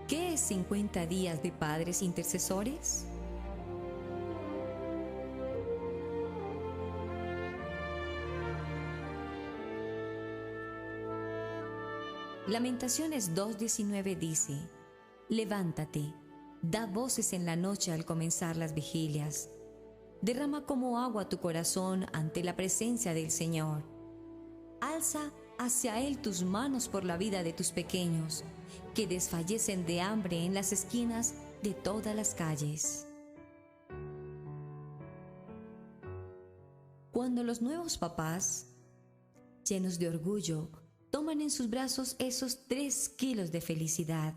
¿Qué es 50 días de padres intercesores? Lamentaciones 2:19 dice: Levántate, da voces en la noche al comenzar las vigilias. Derrama como agua tu corazón ante la presencia del Señor. Alza hacia Él tus manos por la vida de tus pequeños, que desfallecen de hambre en las esquinas de todas las calles. Cuando los nuevos papás, llenos de orgullo, toman en sus brazos esos 3 kilos de felicidad,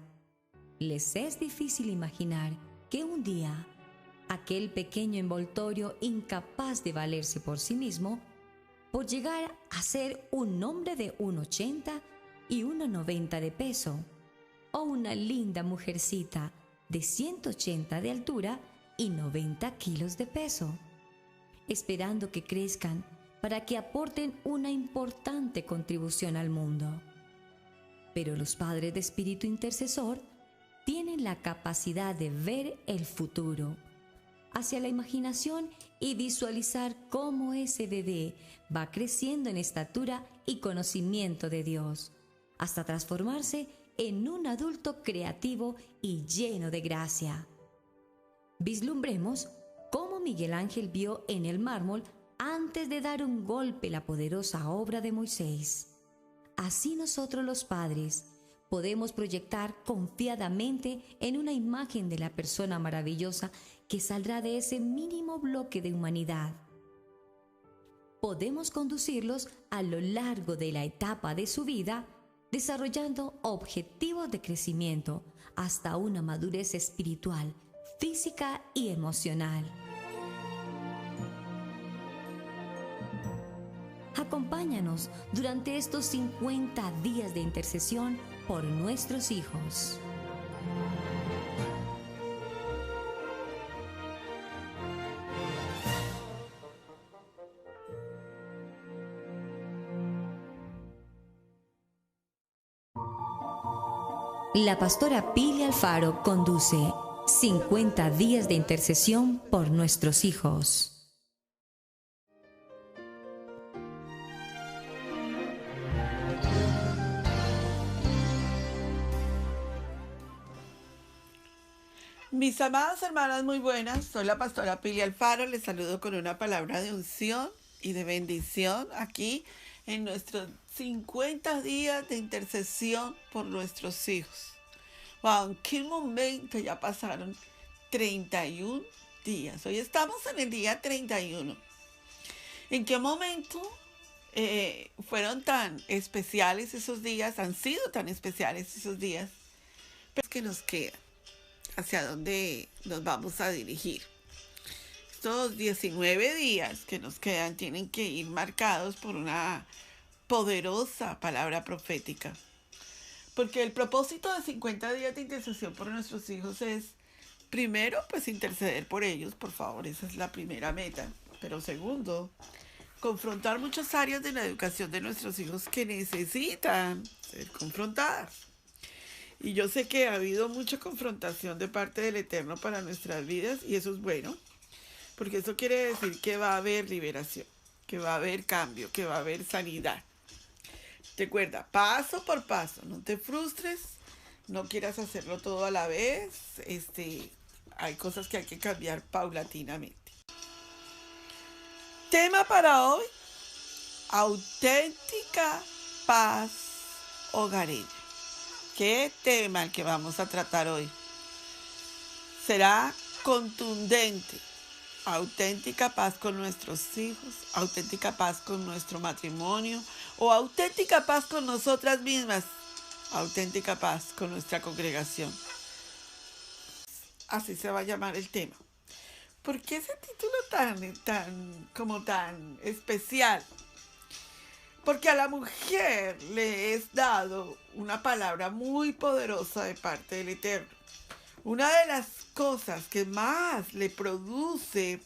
les es difícil imaginar que un día aquel pequeño envoltorio incapaz de valerse por sí mismo, por llegar a ser un hombre de 1,80 y 1,90 de peso, o una linda mujercita de 180 de altura y 90 kilos de peso, esperando que crezcan para que aporten una importante contribución al mundo. Pero los padres de espíritu intercesor tienen la capacidad de ver el futuro hacia la imaginación y visualizar cómo ese bebé va creciendo en estatura y conocimiento de Dios, hasta transformarse en un adulto creativo y lleno de gracia. Vislumbremos cómo Miguel Ángel vio en el mármol antes de dar un golpe la poderosa obra de Moisés. Así nosotros los padres podemos proyectar confiadamente en una imagen de la persona maravillosa que saldrá de ese mínimo bloque de humanidad. Podemos conducirlos a lo largo de la etapa de su vida, desarrollando objetivos de crecimiento hasta una madurez espiritual, física y emocional. Acompáñanos durante estos 50 días de intercesión por nuestros hijos. La pastora Pili Alfaro conduce 50 días de intercesión por nuestros hijos. Mis amadas hermanas muy buenas, soy la pastora Pili Alfaro, les saludo con una palabra de unción y de bendición aquí en nuestros 50 días de intercesión por nuestros hijos. Wow, ¿en qué momento ya pasaron 31 días? Hoy estamos en el día 31. ¿En qué momento fueron tan especiales esos días? Han sido tan especiales esos días. Pero es que nos queda. ¿Hacia dónde nos vamos a dirigir? Estos 19 días que nos quedan tienen que ir marcados por una poderosa palabra profética. Porque el propósito de 50 días de intercesión por nuestros hijos es, primero, pues interceder por ellos, por favor, esa es la primera meta. Pero segundo, confrontar muchas áreas de la educación de nuestros hijos que necesitan ser confrontadas. Y yo sé que ha habido mucha confrontación de parte del Eterno para nuestras vidas y eso es bueno, porque eso quiere decir que va a haber liberación, que va a haber cambio, que va a haber sanidad. Recuerda, paso por paso, no te frustres, no quieras hacerlo todo a la vez, hay cosas que hay que cambiar paulatinamente. Tema para hoy, auténtica paz hogareña. ¿Qué tema el que vamos a tratar hoy? Será contundente. Auténtica paz con nuestros hijos, auténtica paz con nuestro matrimonio o auténtica paz con nosotras mismas, auténtica paz con nuestra congregación. Así se va a llamar el tema. ¿Por qué ese título tan especial? Porque a la mujer le es dado una palabra muy poderosa de parte del Eterno. Una de las cosas que más le produce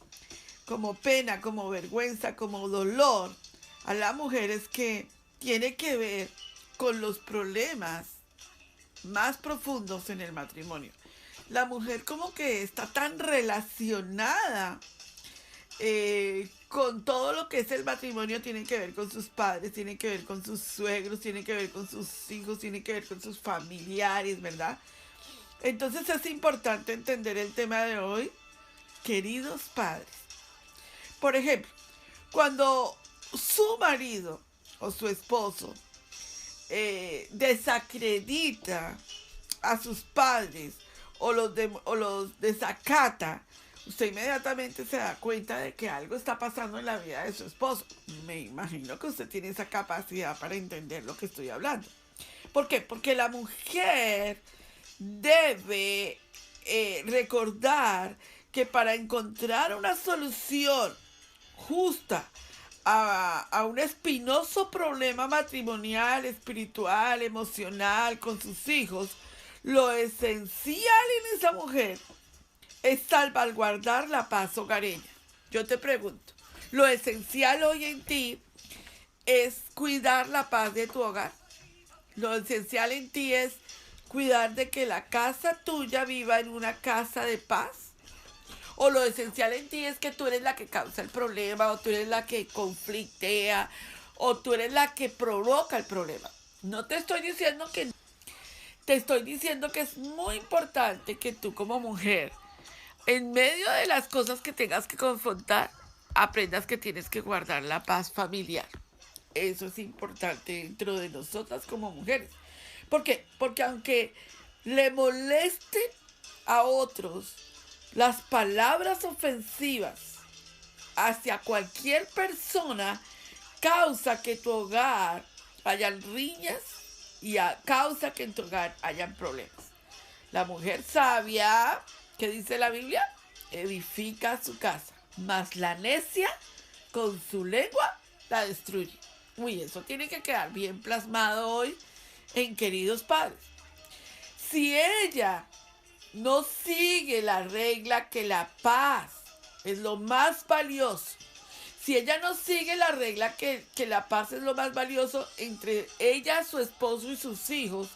como pena, como vergüenza, como dolor a la mujer es que tiene que ver con los problemas más profundos en el matrimonio. La mujer como que está tan relacionada con todo lo que es el matrimonio. Tiene que ver con sus padres, tiene que ver con sus suegros, tiene que ver con sus hijos, tiene que ver con sus familiares, ¿verdad? Entonces es importante entender el tema de hoy, queridos padres. Por ejemplo, cuando su marido o su esposo desacredita a sus padres o los desacata, usted inmediatamente se da cuenta de que algo está pasando en la vida de su esposo. Me imagino que usted tiene esa capacidad para entender lo que estoy hablando. ¿Por qué? Porque la mujer debe recordar que para encontrar una solución justa a un espinoso problema matrimonial, espiritual, emocional con sus hijos, lo esencial en esa mujer es salvaguardar la paz hogareña. Yo te pregunto, ¿lo esencial hoy en ti es cuidar la paz de tu hogar? ¿Lo esencial en ti es cuidar de que la casa tuya viva en una casa de paz? ¿O lo esencial en ti es que tú eres la que causa el problema, o tú eres la que conflictea, o tú eres la que provoca el problema? No te estoy diciendo que... Te estoy diciendo que es muy importante que tú como mujer, en medio de las cosas que tengas que confrontar, aprendas que tienes que guardar la paz familiar. Eso es importante dentro de nosotras como mujeres. ¿Por qué? Porque aunque le molesten a otros las palabras ofensivas hacia cualquier persona, causa que tu hogar hayan riñas y causa que en tu hogar hayan problemas. La mujer sabia, ¿qué dice la Biblia? Edifica su casa, mas la necia con su lengua la destruye. Uy, eso tiene que quedar bien plasmado hoy en queridos padres. Si ella no sigue la regla que la paz es lo más valioso, si ella no sigue la regla que la paz es lo más valioso entre ella, su esposo y sus hijos,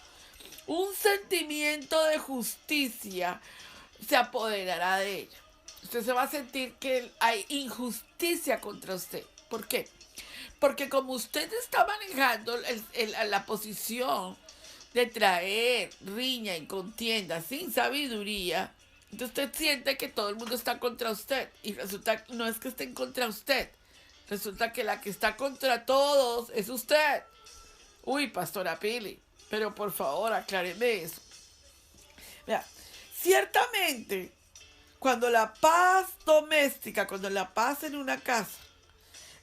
un sentimiento de justicia se apoderará de ella. Usted se va a sentir que hay injusticia contra usted. ¿Por qué? Porque como usted está manejando la posición de traer riña y contienda sin sabiduría, entonces usted siente que todo el mundo está contra usted. Y resulta que no es que estén contra usted. Resulta que la que está contra todos es usted. Uy, Pastora Pili, pero por favor acláreme eso. Vea, ciertamente, cuando la paz doméstica, cuando la paz en una casa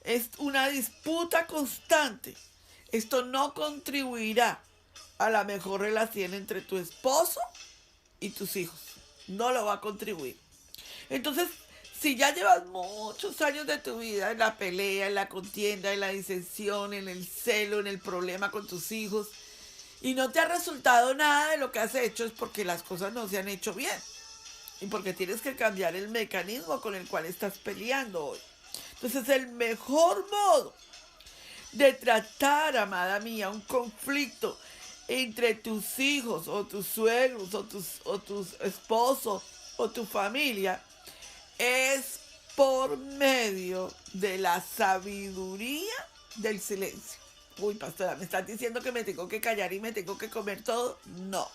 es una disputa constante, esto no contribuirá a la mejor relación entre tu esposo y tus hijos. No lo va a contribuir. Entonces, si ya llevas muchos años de tu vida en la pelea, en la contienda, en la disensión, en el celo, en el problema con tus hijos, y no te ha resultado nada de lo que has hecho, es porque las cosas no se han hecho bien. Y porque tienes que cambiar el mecanismo con el cual estás peleando hoy. Entonces, el mejor modo de tratar, amada mía, un conflicto entre tus hijos o tus suegros o tus esposos o tu familia es por medio de la sabiduría del silencio. Uy, pastora, ¿me estás diciendo que me tengo que callar y me tengo que comer todo? No.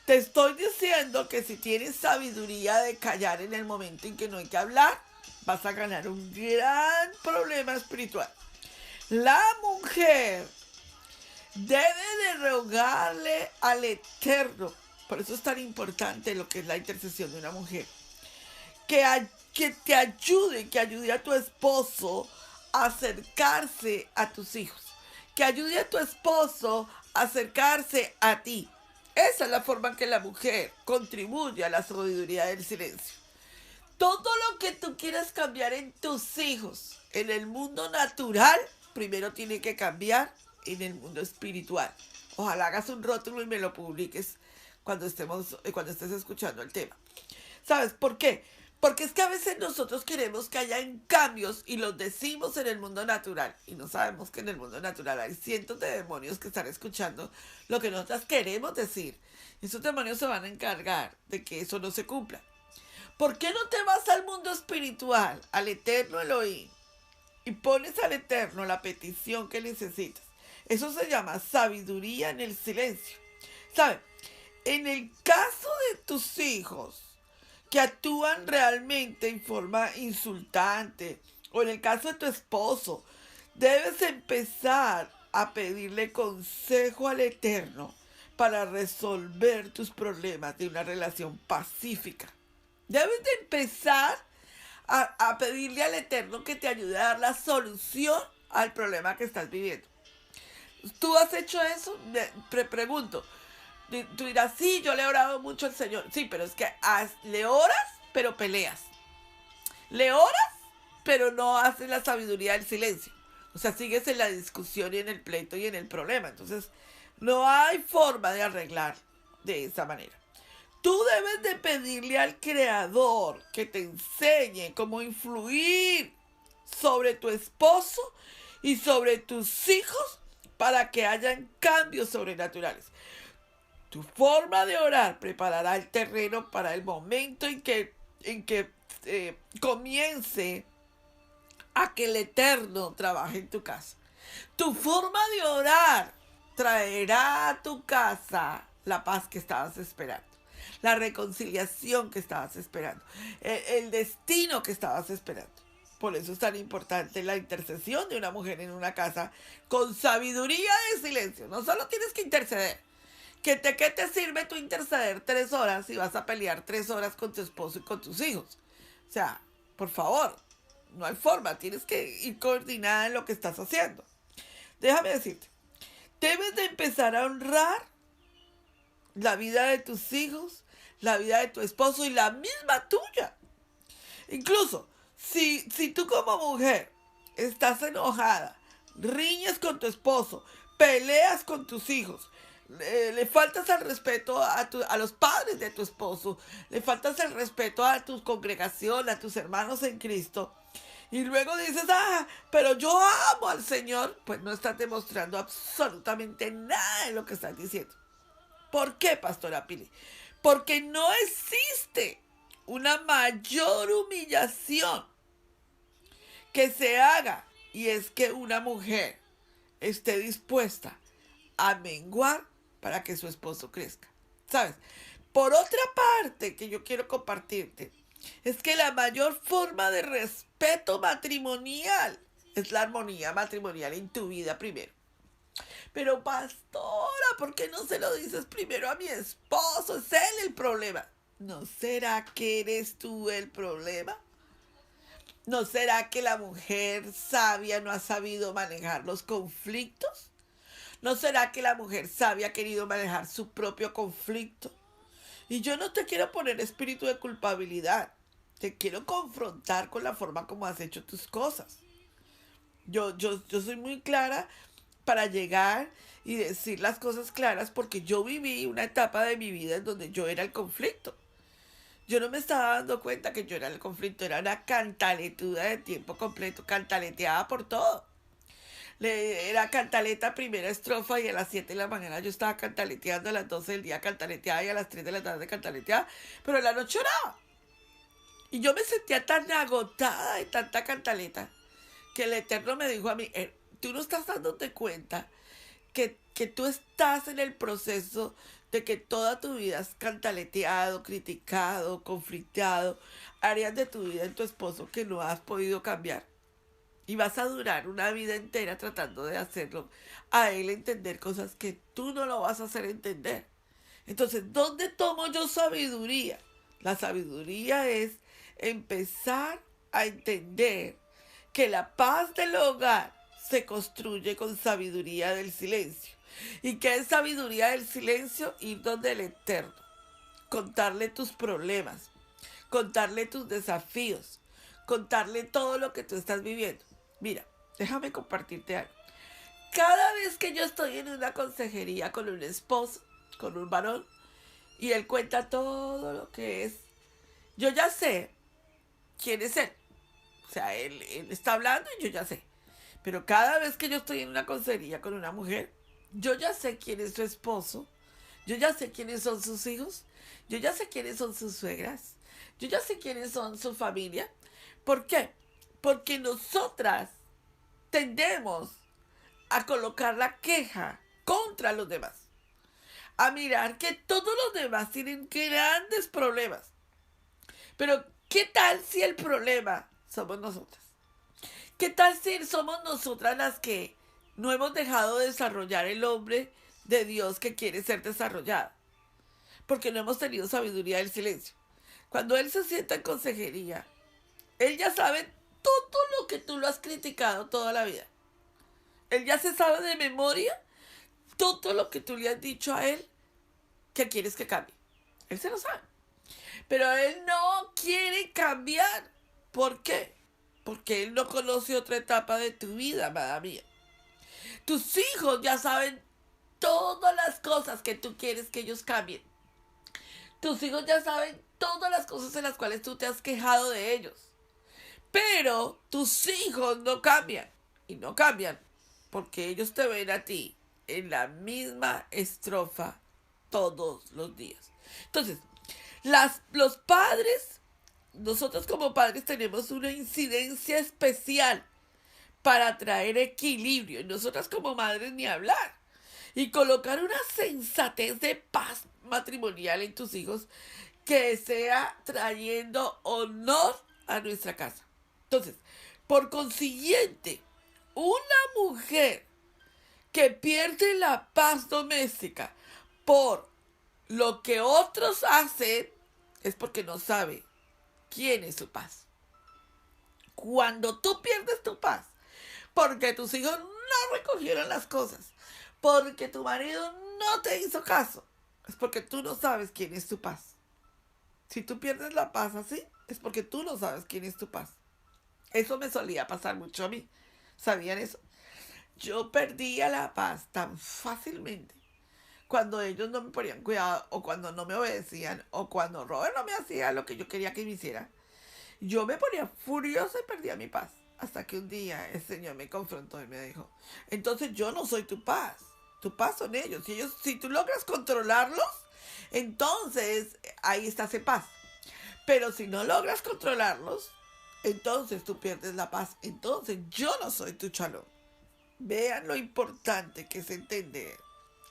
Te estoy diciendo que si tienes sabiduría de callar en el momento en que no hay que hablar, vas a ganar un gran problema espiritual. La mujer debe de rogarle al Eterno. Por eso es tan importante lo que es la intercesión de una mujer. Que te ayude, que ayude a tu esposo a acercarse a tus hijos. Que ayude a tu esposo a acercarse a ti. Esa es la forma en que la mujer contribuye a la sabiduría del silencio. Todo lo que tú quieras cambiar en tus hijos, en el mundo natural, primero tiene que cambiar en el mundo espiritual. Ojalá hagas un rótulo y me lo publiques cuando estés escuchando el tema. ¿Sabes por qué? Porque es que a veces nosotros queremos que hayan cambios y los decimos en el mundo natural. Y no sabemos que en el mundo natural hay cientos de demonios que están escuchando lo que nosotras queremos decir. Y esos demonios se van a encargar de que eso no se cumpla. ¿Por qué no te vas al mundo espiritual, al eterno Elohim, y pones al eterno la petición que necesitas? Eso se llama sabiduría en el silencio. ¿Saben? En el caso de tus hijos que actúan realmente en forma insultante, o en el caso de tu esposo, debes empezar a pedirle consejo al Eterno para resolver tus problemas de una relación pacífica. Debes de empezar a pedirle al Eterno que te ayude a dar la solución al problema que estás viviendo. ¿Tú has hecho eso? Pregunto. Tú dirás, sí, yo le he orado mucho al Señor. Sí, pero es que le oras, pero peleas. Le oras, pero no haces la sabiduría del silencio. O sea, sigues en la discusión y en el pleito y en el problema. Entonces, no hay forma de arreglar de esa manera. Tú debes de pedirle al Creador que te enseñe cómo influir sobre tu esposo y sobre tus hijos para que hayan cambios sobrenaturales. Tu forma de orar preparará el terreno para el momento en que comience a que el Eterno trabaje en tu casa. Tu forma de orar traerá a tu casa la paz que estabas esperando, la reconciliación que estabas esperando, el destino que estabas esperando. Por eso es tan importante la intercesión de una mujer en una casa con sabiduría de silencio. No solo tienes que interceder. ¿Qué te sirve tu interceder 3 horas si vas a pelear 3 horas con tu esposo y con tus hijos? O sea, por favor, no hay forma. Tienes que ir coordinada en lo que estás haciendo. Déjame decirte, debes de empezar a honrar la vida de tus hijos, la vida de tu esposo y la misma tuya. Incluso, si tú como mujer estás enojada, riñes con tu esposo, peleas con tus hijos, le faltas el respeto a los padres de tu esposo, le faltas el respeto a tu congregación, a tus hermanos en Cristo, y luego dices, pero yo amo al Señor, pues no estás demostrando absolutamente nada de lo que estás diciendo. ¿Por qué, Pastora Pili? Porque no existe una mayor humillación que se haga, y es que una mujer esté dispuesta a menguar para que su esposo crezca. ¿Sabes? Por otra parte que yo quiero compartirte, es que la mayor forma de respeto matrimonial es la armonía matrimonial en tu vida primero. Pero pastora, ¿por qué no se lo dices primero a mi esposo? Es él el problema. ¿No será que eres tú el problema? ¿No será que la mujer sabia no ha sabido manejar los conflictos? ¿No será que la mujer sabia ha querido manejar su propio conflicto? Y yo no te quiero poner espíritu de culpabilidad. Te quiero confrontar con la forma como has hecho tus cosas. Yo soy muy clara para llegar y decir las cosas claras porque yo viví una etapa de mi vida en donde yo era el conflicto. Yo no me estaba dando cuenta que yo era el conflicto. Era una cantaletuda de tiempo completo, cantaleteada por todo. Era cantaleta primera estrofa y a las 7 de la mañana yo estaba cantaleteando, a las 12 del día cantaleteada y a las 3 de la tarde cantaleteada, pero en la noche oraba. Y yo me sentía tan agotada de tanta cantaleta que el Eterno me dijo a mí, tú no estás dándote cuenta que tú estás en el proceso de que toda tu vida has cantaleteado, criticado, conflictado, áreas de tu vida en tu esposo que no has podido cambiar. Y vas a durar una vida entera tratando de hacerlo a él entender cosas que tú no lo vas a hacer entender. Entonces, ¿dónde tomo yo sabiduría? La sabiduría es empezar a entender que la paz del hogar se construye con sabiduría del silencio. ¿Y qué es sabiduría del silencio? Ir donde el Eterno, contarle tus problemas, contarle tus desafíos, contarle todo lo que tú estás viviendo. Mira, déjame compartirte algo. Cada vez que yo estoy en una consejería con un esposo, con un varón, y él cuenta todo lo que es, yo ya sé quién es él. O sea, él está hablando y yo ya sé. Pero cada vez que yo estoy en una consejería con una mujer, yo ya sé quién es su esposo, yo ya sé quiénes son sus hijos, yo ya sé quiénes son sus suegras, yo ya sé quiénes son su familia. ¿Por qué? Porque nosotras tendemos a colocar la queja contra los demás, a mirar que todos los demás tienen grandes problemas. Pero, ¿qué tal si el problema somos nosotras? ¿Qué tal si somos nosotras las que no hemos dejado de desarrollar el hombre de Dios que quiere ser desarrollado? Porque no hemos tenido sabiduría del silencio. Cuando él se sienta en consejería, él ya sabe todo lo que tú lo has criticado toda la vida. Él ya se sabe de memoria todo lo que tú le has dicho a él que quieres que cambie. Él se lo sabe. Pero él no quiere cambiar. ¿Por qué? Porque él no conoce otra etapa de tu vida, amada mía. Tus hijos ya saben todas las cosas que tú quieres que ellos cambien. Tus hijos ya saben todas las cosas en las cuales tú te has quejado de ellos. Pero tus hijos no cambian. Y no cambian porque ellos te ven a ti en la misma estrofa todos los días. Entonces, los padres, nosotros como padres tenemos una incidencia especial para traer equilibrio. Y nosotras como madres ni hablar. Y colocar una sensatez de paz matrimonial en tus hijos que sea trayendo honor a nuestra casa. Entonces, por consiguiente, una mujer que pierde la paz doméstica por lo que otros hacen es porque no sabe quién es su paz. Cuando tú pierdes tu paz porque tus hijos no recogieron las cosas, porque tu marido no te hizo caso, es porque tú no sabes quién es tu paz. Si tú pierdes la paz así, es porque tú no sabes quién es tu paz. Eso me solía pasar mucho a mí. ¿Sabían eso? Yo perdía la paz tan fácilmente cuando ellos no me ponían cuidado, o cuando no me obedecían, o cuando Robert no me hacía lo que yo quería que me hiciera. Yo me ponía furiosa y perdía mi paz. Hasta que un día el Señor me confrontó y me dijo, entonces yo no soy tu paz son ellos. Si tú logras controlarlos, entonces ahí estás en paz. Pero si no logras controlarlos, entonces tú pierdes la paz. Entonces yo no soy tu shalom. Vean lo importante que es entender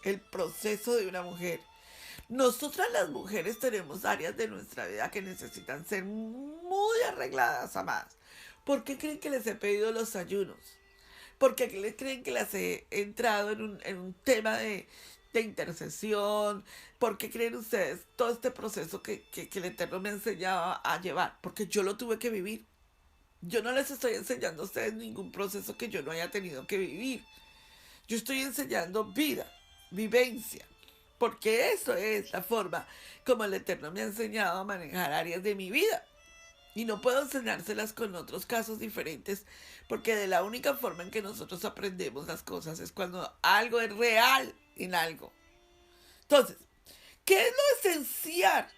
el proceso de una mujer. Nosotras las mujeres tenemos áreas de nuestra vida que necesitan ser muy arregladas, amadas. ¿Por qué creen que les he pedido los ayunos? ¿Por qué creen que las he entrado en un tema de intercesión? ¿Por qué creen ustedes todo este proceso que el Eterno me enseñaba a llevar? Porque yo lo tuve que vivir. Yo no les estoy enseñando a ustedes ningún proceso que yo no haya tenido que vivir. Yo estoy enseñando vida, vivencia. Porque eso es la forma como el Eterno me ha enseñado a manejar áreas de mi vida. Y no puedo enseñárselas con otros casos diferentes, porque de la única forma en que nosotros aprendemos las cosas es cuando algo es real en algo. Entonces, ¿qué es lo esencial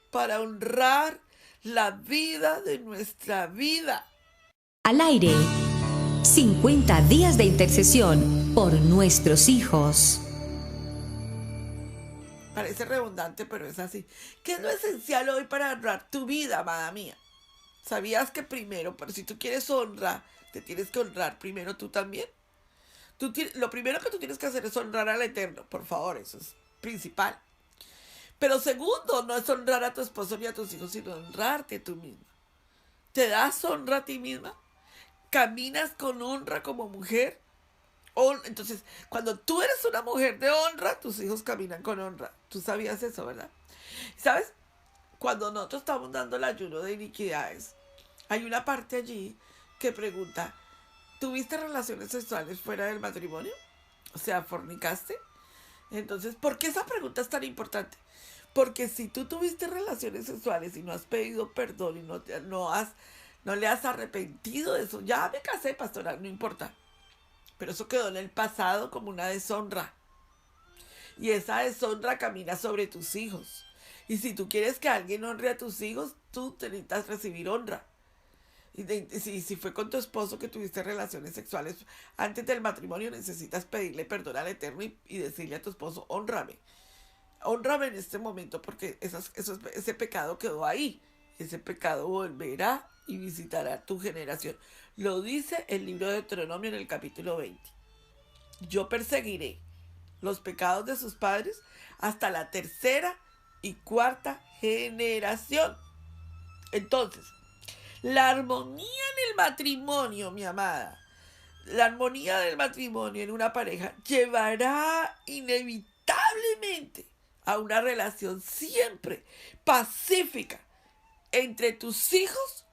para honrar la vida de nuestra vida? Al aire, 50 días de intercesión por nuestros hijos. Parece redundante, pero es así. ¿Qué es lo esencial hoy para honrar tu vida, amada mía? ¿Sabías que primero, pero si tú quieres honra, te tienes que honrar primero tú también? Lo primero que tú tienes que hacer es honrar al Eterno, por favor, eso es principal. Pero segundo, no es honrar a tu esposo ni a tus hijos, sino honrarte tú misma. ¿Te das honra a ti misma? ¿Caminas con honra como mujer? Entonces, cuando tú eres una mujer de honra, tus hijos caminan con honra. Tú sabías eso, ¿verdad? ¿Sabes? Cuando nosotros estamos dando el ayuno de iniquidades, hay una parte allí que pregunta, ¿tuviste relaciones sexuales fuera del matrimonio? O sea, ¿fornicaste? Entonces, ¿por qué esa pregunta es tan importante? Porque si tú tuviste relaciones sexuales y no has pedido perdón y no le has arrepentido de eso, ya me casé, pastora, no importa. Pero eso quedó en el pasado como una deshonra. Y esa deshonra camina sobre tus hijos. Y si tú quieres que alguien honre a tus hijos, tú necesitas recibir honra. Si fue con tu esposo que tuviste relaciones sexuales antes del matrimonio, necesitas pedirle perdón al Eterno y decirle a tu esposo, hónrame. Honrame en este momento porque ese pecado quedó ahí. Ese pecado volverá y visitará tu generación. Lo dice el libro de Deuteronomio en el capítulo 20. Yo perseguiré los pecados de sus padres hasta la tercera y cuarta generación. Entonces, la armonía en el matrimonio, mi amada, la armonía del matrimonio en una pareja llevará inevitablemente a una relación siempre pacífica entre tus hijos,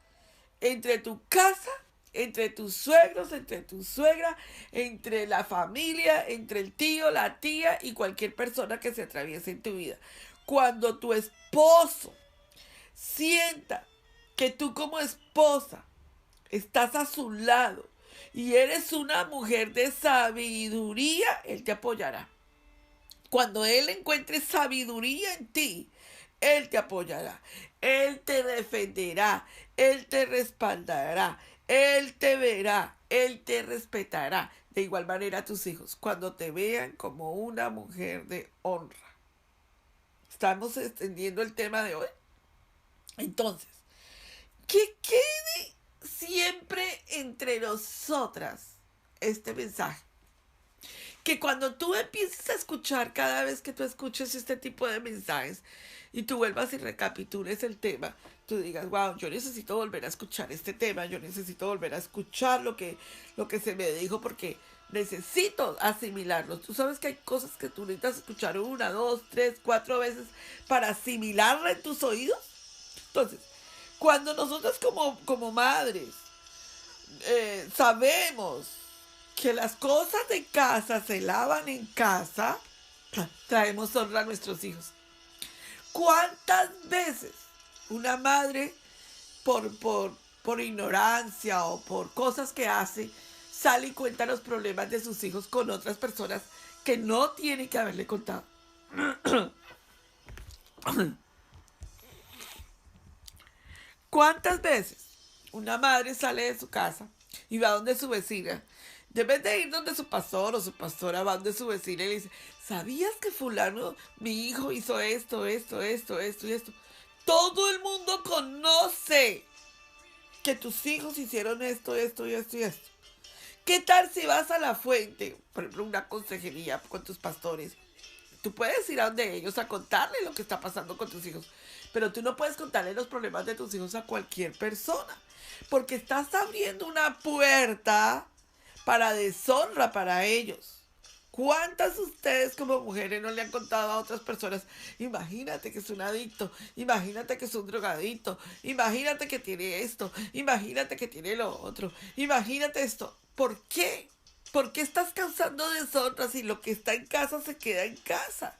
entre tu casa, entre tus suegros, entre tu suegra, entre la familia, entre el tío, la tía y cualquier persona que se atraviese en tu vida. Cuando tu esposo sienta que tú como esposa estás a su lado y eres una mujer de sabiduría, él te apoyará. Cuando él encuentre sabiduría en ti, él te apoyará, él te defenderá, él te respaldará, él te verá, él te respetará. De igual manera tus hijos, cuando te vean como una mujer de honra. Estamos extendiendo el tema de hoy. Entonces, que quede siempre entre nosotras este mensaje. Que cuando tú empieces a escuchar, cada vez que tú escuches este tipo de mensajes y tú vuelvas y recapitules el tema, tú digas, wow, yo necesito volver a escuchar este tema, yo necesito volver a escuchar lo que se me dijo porque necesito asimilarlo. Tú sabes que hay cosas que tú necesitas escuchar 1, 2, 3, 4 veces para asimilarla en tus oídos. Entonces, cuando nosotros como madres sabemos que las cosas de casa se lavan en casa, traemos honra a nuestros hijos. ¿Cuántas veces una madre por ignorancia o por cosas que hace sale y cuenta los problemas de sus hijos con otras personas que no tiene que haberle contado? ¿Cuántas veces una madre sale de su casa y va donde su vecina? En vez de ir donde su pastor o su pastora, va donde su vecina y le dice, ¿sabías que fulano, mi hijo, hizo esto y esto? Todo el mundo conoce que tus hijos hicieron esto. ¿Qué tal si vas a la fuente, por ejemplo, una consejería con tus pastores? Tú puedes ir a donde ellos a contarle lo que está pasando con tus hijos, pero tú no puedes contarle los problemas de tus hijos a cualquier persona, porque estás abriendo una puerta para deshonra para ellos. ¿Cuántas de ustedes como mujeres no le han contado a otras personas? Imagínate que es un adicto, imagínate que es un drogadicto, imagínate que tiene esto, imagínate que tiene lo otro, imagínate esto. ¿Por qué? ¿Por qué estás causando deshonra si lo que está en casa se queda en casa?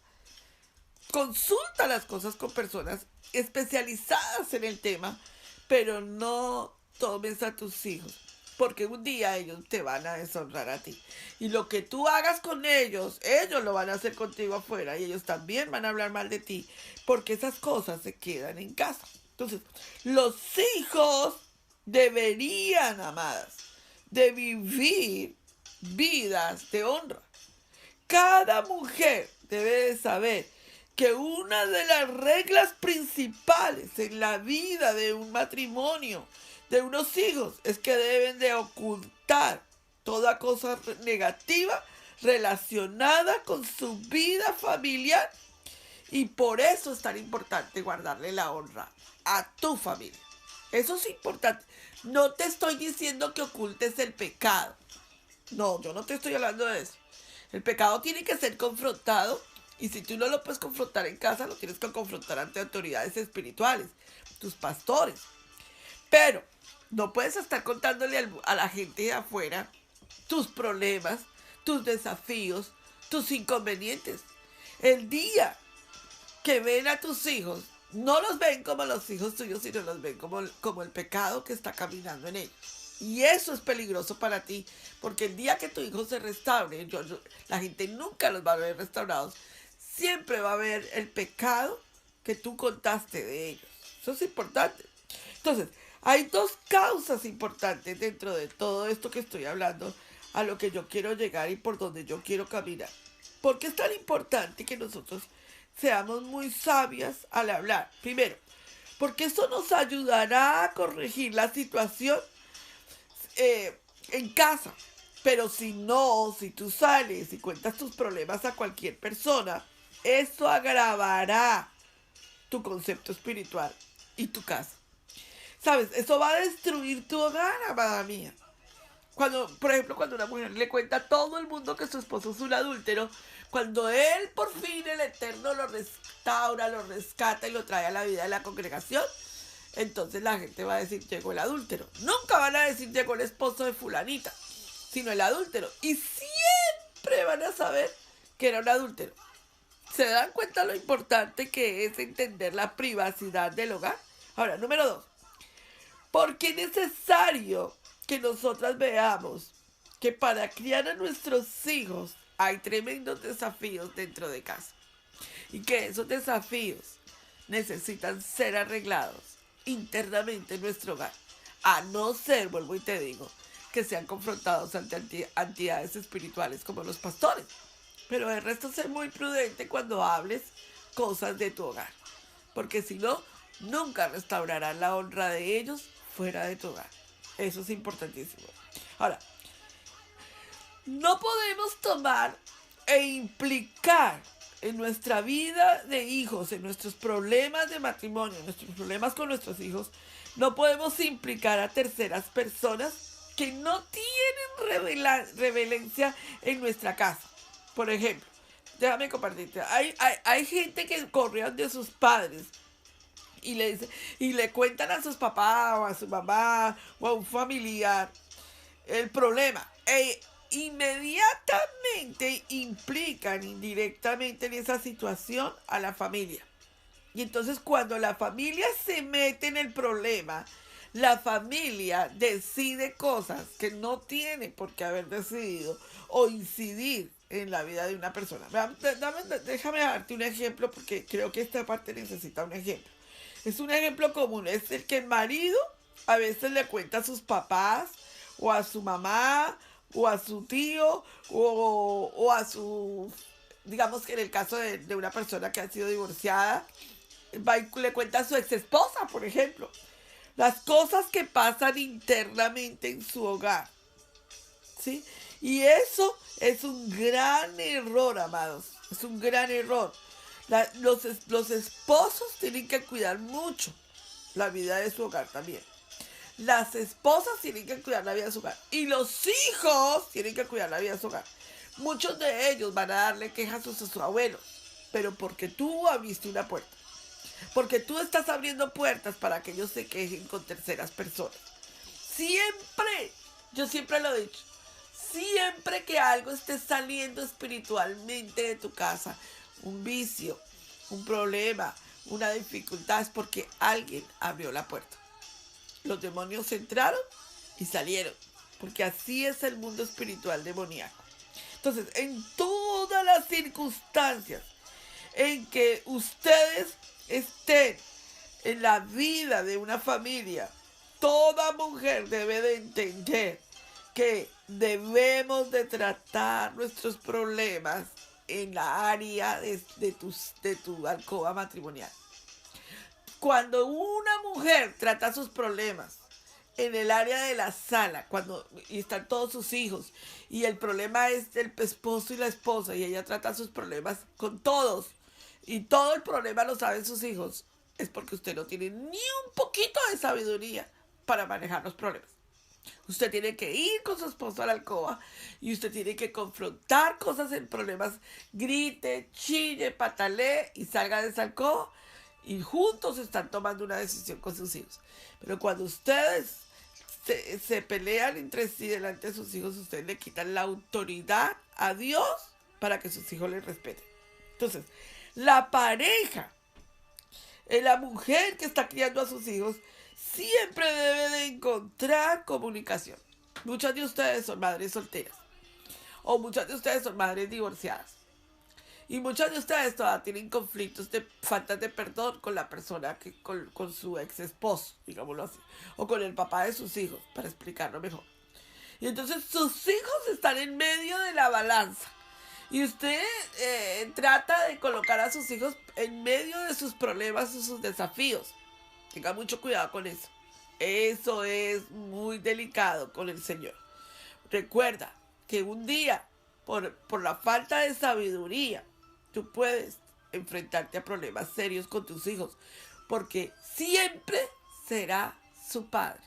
Consulta las cosas con personas especializadas en el tema, pero no tomes a tus hijos, porque un día ellos te van a deshonrar a ti. Y lo que tú hagas con ellos, ellos lo van a hacer contigo afuera y ellos también van a hablar mal de ti, porque esas cosas se quedan en casa. Entonces, los hijos deberían, amadas, de vivir vidas de honra. Cada mujer debe de saber que una de las reglas principales en la vida de un matrimonio, de unos hijos, es que deben de ocultar toda cosa negativa relacionada con su vida familiar, y por eso es tan importante guardarle la honra a tu familia. Eso es importante. No te estoy diciendo que ocultes el pecado. No, yo no te estoy hablando de eso. El pecado tiene que ser confrontado, y si tú no lo puedes confrontar en casa, lo tienes que confrontar ante autoridades espirituales, tus pastores. Pero no puedes estar contándole a la gente de afuera tus problemas, tus desafíos, tus inconvenientes. El día que ven a tus hijos, no los ven como los hijos tuyos, sino los ven como el pecado que está caminando en ellos. Y eso es peligroso para ti, porque el día que tu hijo se restaure, la gente nunca los va a ver restaurados. Siempre va a haber el pecado que tú contaste de ellos. Eso es importante. Entonces, Hay dos causas importantes dentro de todo esto que estoy hablando, a lo que yo quiero llegar y por donde yo quiero caminar. ¿Por qué es tan importante que nosotros seamos muy sabias al hablar? Primero, porque esto nos ayudará a corregir la situación en casa. Pero si no, si tú sales y cuentas tus problemas a cualquier persona, eso agravará tu concepto espiritual y tu casa. ¿Sabes? Eso va a destruir tu hogar, amada mía. Cuando, por ejemplo, cuando una mujer le cuenta a todo el mundo que su esposo es un adúltero, cuando él por fin el Eterno lo restaura, lo rescata y lo trae a la vida de la congregación, entonces la gente va a decir llegó el adúltero. Nunca van a decir llegó el esposo de fulanita, sino el adúltero. Y siempre van a saber que era un adúltero. ¿Se dan cuenta lo importante que es entender la privacidad del hogar? Ahora, número 2. ¿Por qué es necesario que nosotras veamos que para criar a nuestros hijos hay tremendos desafíos dentro de casa? Y que esos desafíos necesitan ser arreglados internamente en nuestro hogar. A no ser, vuelvo y te digo, que sean confrontados ante entidades espirituales como los pastores. Pero el resto, ser muy prudente cuando hables cosas de tu hogar. Porque si no, nunca restaurarán la honra de ellos fuera de tu hogar. Eso es importantísimo. Ahora, no podemos tomar e implicar en nuestra vida de hijos, en nuestros problemas de matrimonio, en nuestros problemas con nuestros hijos, no podemos implicar a terceras personas que no tienen revelencia en nuestra casa. Por ejemplo, déjame compartirte, hay gente que corre de sus padres y le cuentan a sus papás o a su mamá o a un familiar el problema. Inmediatamente implican indirectamente en esa situación a la familia. Y entonces cuando la familia se mete en el problema, la familia decide cosas que no tiene por qué haber decidido o incidir en la vida de una persona. Déjame darte un ejemplo porque creo que esta parte necesita un ejemplo. Es un ejemplo común, es el que el marido a veces le cuenta a sus papás o a su mamá o a su tío o a su, digamos que en el caso de una persona que ha sido divorciada, va y le cuenta a su ex esposa, por ejemplo, las cosas que pasan internamente en su hogar, ¿sí? Y eso es un gran error, amados, es un gran error. Los esposos tienen que cuidar mucho la vida de su hogar también. Las esposas tienen que cuidar la vida de su hogar. Y los hijos tienen que cuidar la vida de su hogar. Muchos de ellos van a darle quejas a sus abuelos, pero porque tú abriste una puerta. Porque tú estás abriendo puertas para que ellos se quejen con terceras personas. Siempre, yo siempre lo he dicho, siempre que algo esté saliendo espiritualmente de tu casa, un vicio, un problema, una dificultad, es porque alguien abrió la puerta. Los demonios entraron y salieron, porque así es el mundo espiritual demoníaco. Entonces, en todas las circunstancias en que ustedes estén en la vida de una familia, toda mujer debe de entender que debemos de tratar nuestros problemas en la área de tu alcoba matrimonial. Cuando una mujer trata sus problemas en el área de la sala, y están todos sus hijos, y el problema es del esposo y la esposa, y ella trata sus problemas con todos, y todo el problema lo saben sus hijos, es porque usted no tiene ni un poquito de sabiduría para manejar los problemas. Usted tiene que ir con su esposo a la alcoba y usted tiene que confrontar cosas en problemas, grite, chille, patalee y salga de esa alcoba y juntos están tomando una decisión con sus hijos. Pero cuando ustedes se pelean entre sí delante de sus hijos, ustedes le quitan la autoridad a Dios para que sus hijos les respeten. Entonces, la pareja, la mujer que está criando a sus hijos, siempre debe de encontrar comunicación. Muchas de ustedes son madres solteras o muchas de ustedes son madres divorciadas. Y muchos de ustedes todavía tienen conflictos de faltas de perdón con la persona, con su ex esposo, digámoslo así, o con el papá de sus hijos, para explicarlo mejor. Y entonces sus hijos están en medio de la balanza. Y usted trata de colocar a sus hijos en medio de sus problemas o sus desafíos. Tenga mucho cuidado con eso. Eso es muy delicado con el Señor. Recuerda que un día, por la falta de sabiduría, tú puedes enfrentarte a problemas serios con tus hijos, porque siempre será su padre.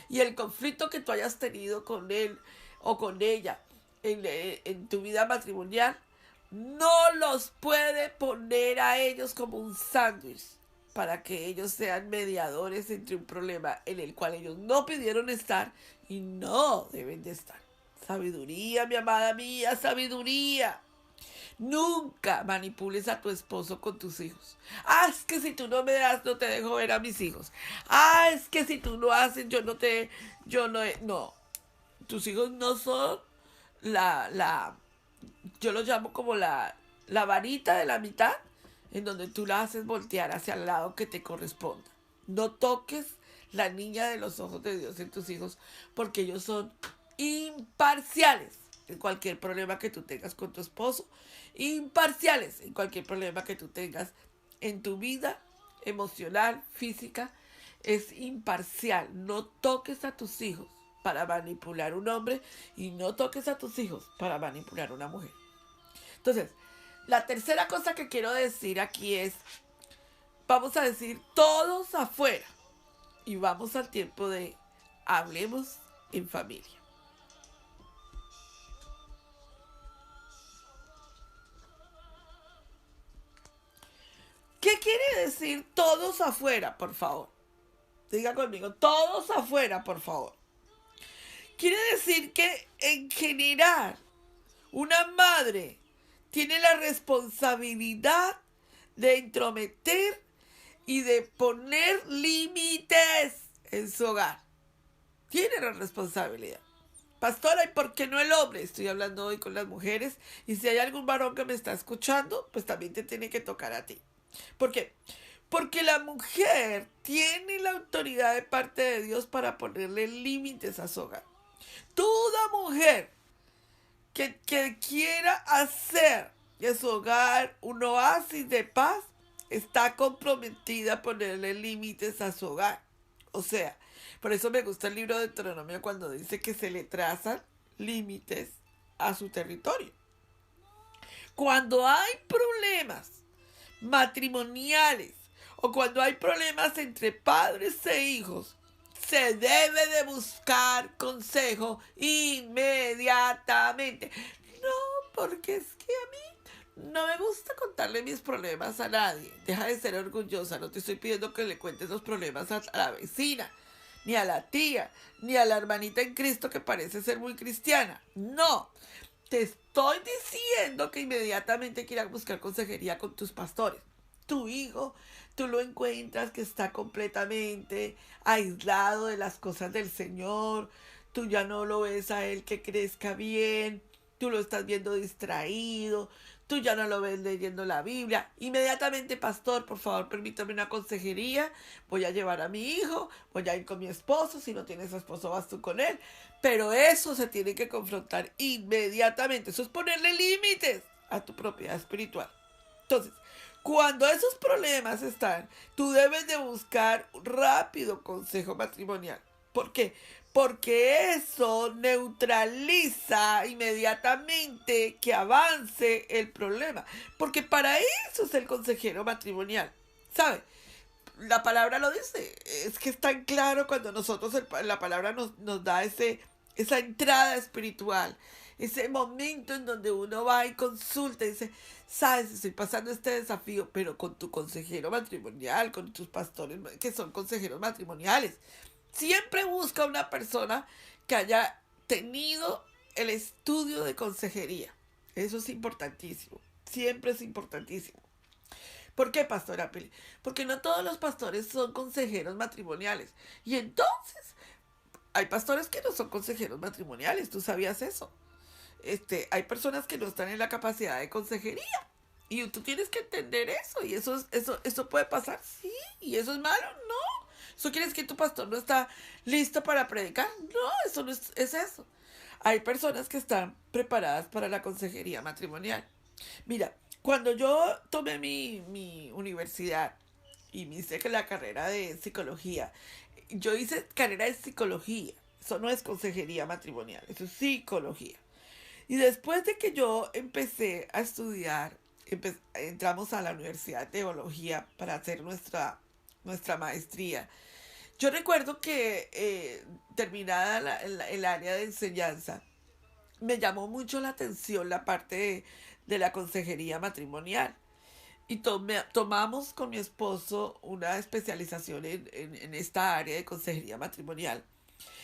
Y el conflicto que tú hayas tenido con él o con ella en tu vida matrimonial, no los puede poner a ellos como un sándwich para que ellos sean mediadores entre un problema en el cual ellos no pidieron estar y no deben de estar. Sabiduría, mi amada mía, sabiduría. Nunca manipules a tu esposo con tus hijos. Ah, es que si tú no me das, no te dejo ver a mis hijos. Ah, es que si tú no haces, no. Tus hijos no son yo lo llamo como la varita de la mitad, en donde tú la haces voltear hacia el lado que te corresponda. No toques la niña de los ojos de Dios en tus hijos, porque ellos son imparciales en cualquier problema que tú tengas con tu esposo, imparciales en cualquier problema que tú tengas en tu vida emocional, física, es imparcial. No toques a tus hijos para manipular a un hombre y no toques a tus hijos para manipular a una mujer. Entonces, la tercera cosa que quiero decir aquí es, vamos a decir todos afuera y vamos al tiempo de hablemos en familia. ¿Qué quiere decir todos afuera, por favor? Diga conmigo, todos afuera, por favor. Quiere decir que en general una madre tiene la responsabilidad de entrometer y de poner límites en su hogar. Tiene la responsabilidad. Pastora, ¿y por qué no el hombre? Estoy hablando hoy con las mujeres y si hay algún varón que me está escuchando, pues también te tiene que tocar a ti. ¿Por qué? Porque la mujer tiene la autoridad de parte de Dios para ponerle límites a su hogar. Toda mujer que quiera hacer de su hogar un oasis de paz está comprometida a ponerle límites a su hogar. O sea, por eso me gusta el libro de Deuteronomio cuando dice que se le trazan límites a su territorio. Cuando hay problemas matrimoniales o cuando hay problemas entre padres e hijos, se debe de buscar consejo inmediatamente. No, porque es que a mí no me gusta contarle mis problemas a nadie. Deja de ser orgullosa, no te estoy pidiendo que le cuentes los problemas a la vecina, ni a la tía, ni a la hermanita en Cristo que parece ser muy cristiana. No, te estoy diciendo que inmediatamente quieras buscar consejería con tus pastores. Tu hijo, tú lo encuentras que está completamente aislado de las cosas del Señor. Tú ya no lo ves a él que crezca bien. Tú lo estás viendo distraído. Tú ya no lo ves leyendo la Biblia. Inmediatamente, pastor, por favor, permítame una consejería. Voy a llevar a mi hijo. Voy a ir con mi esposo. Si no tienes esposo, vas tú con él. Pero eso se tiene que confrontar inmediatamente. Eso es ponerle límites a tu propiedad espiritual. Entonces, cuando esos problemas están, tú debes de buscar rápido consejo matrimonial. ¿Por qué? Porque eso neutraliza inmediatamente que avance el problema. Porque para eso es el consejero matrimonial. ¿Sabe? La palabra lo dice. Es que es tan claro cuando nosotros, la palabra nos da esa entrada espiritual. Ese momento en donde uno va y consulta y dice, sabes, estoy pasando este desafío, pero con tu consejero matrimonial, con tus pastores que son consejeros matrimoniales. Siempre busca una persona que haya tenido el estudio de consejería. Eso es importantísimo. Siempre es importantísimo. ¿Por qué, pastora Pili? Porque no todos los pastores son consejeros matrimoniales. Y entonces, hay pastores que no son consejeros matrimoniales. ¿Tú sabías eso? Hay personas que no están en la capacidad de consejería. Y tú tienes que entender eso. Y eso puede pasar, sí. Y eso es malo, no. ¿Eso quiere decir que tu pastor no está listo para predicar? No, eso no es eso. Hay personas que están preparadas para la consejería matrimonial. Mira, cuando yo tomé mi universidad y me hice la carrera de psicología, yo hice carrera de psicología. Eso no es consejería matrimonial, eso es psicología. Y después de que yo empecé a estudiar, entramos a la Universidad de Teología para hacer nuestra maestría. Yo recuerdo que terminada el área de enseñanza, me llamó mucho la atención la parte de la consejería matrimonial. Y tomamos con mi esposo una especialización en esta área de consejería matrimonial.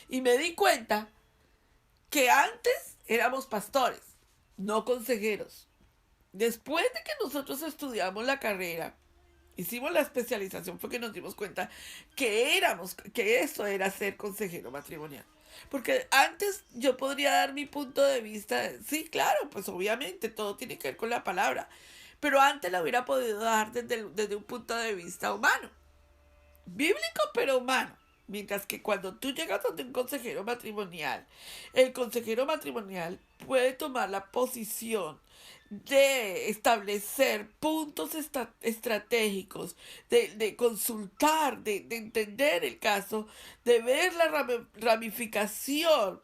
Y me di cuenta que antes éramos pastores, no consejeros. Después de que nosotros estudiamos la carrera, hicimos la especialización, fue que nos dimos cuenta que eso era ser consejero matrimonial. Porque antes yo podría dar mi punto de vista, sí, claro, pues obviamente todo tiene que ver con la palabra, pero antes la hubiera podido dar desde un punto de vista humano, bíblico pero humano. Mientras que cuando tú llegas donde un consejero matrimonial, el consejero matrimonial puede tomar la posición de establecer puntos estratégicos, de consultar, de entender el caso, de ver la ramificación